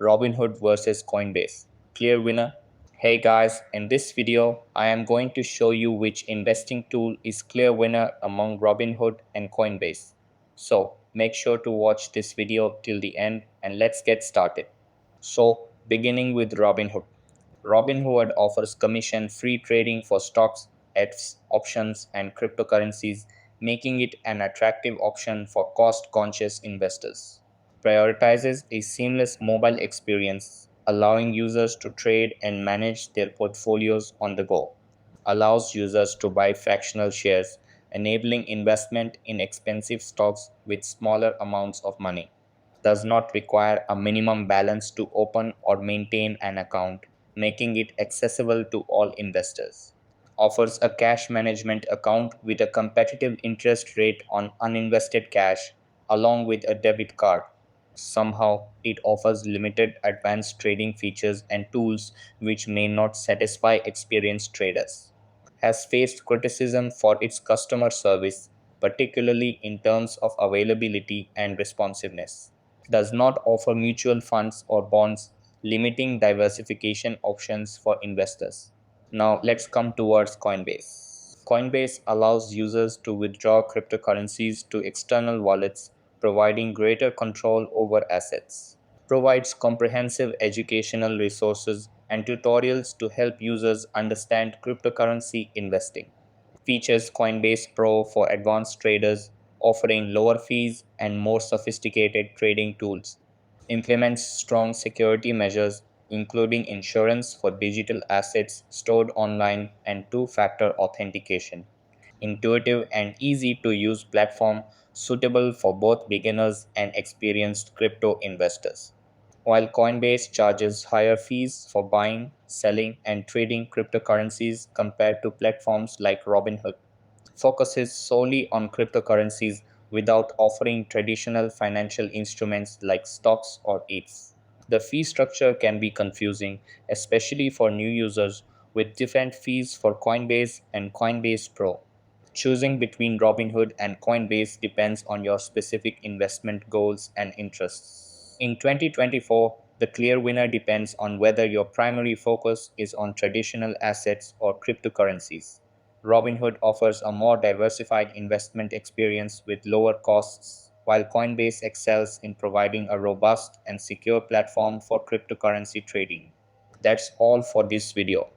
Robinhood versus Coinbase. Clear winner? Hey guys, in this video, I am going to show you which investing tool is clear winner among Robinhood and Coinbase. So make sure to watch this video till the end and let's get started. So beginning with Robinhood. Robinhood offers commission-free trading for stocks, ETFs, options, and cryptocurrencies, making it an attractive option for cost-conscious investors. Prioritizes a seamless mobile experience, allowing users to trade and manage their portfolios on the go. Allows users to buy fractional shares, enabling investment in expensive stocks with smaller amounts of money. Does not require a minimum balance to open or maintain an account, making it accessible to all investors. Offers a cash management account with a competitive interest rate on uninvested cash, along with a debit card. Somehow, it offers limited advanced trading features and tools which may not satisfy experienced traders. Has faced criticism for its customer service, particularly in terms of availability and responsiveness. Does not offer mutual funds or bonds, limiting diversification options for investors. Now let's come towards Coinbase. Coinbase allows users to withdraw cryptocurrencies to external wallets, providing greater control over assets. Provides comprehensive educational resources and tutorials to help users understand cryptocurrency investing. Features Coinbase Pro for advanced traders, offering lower fees and more sophisticated trading tools. Implements strong security measures, including insurance for digital assets stored online and two-factor authentication. Intuitive and easy to use platform suitable for both beginners and experienced crypto investors. While Coinbase charges higher fees for buying, selling, and trading cryptocurrencies compared to platforms like Robinhood, focuses solely on cryptocurrencies without offering traditional financial instruments like stocks or ETFs. The fee structure can be confusing, especially for new users, with different fees for Coinbase and Coinbase Pro. Choosing between Robinhood and Coinbase depends on your specific investment goals and interests. In 2024, the clear winner depends on whether your primary focus is on traditional assets or cryptocurrencies. Robinhood offers a more diversified investment experience with lower costs, while Coinbase excels in providing a robust and secure platform for cryptocurrency trading. That's all for this video.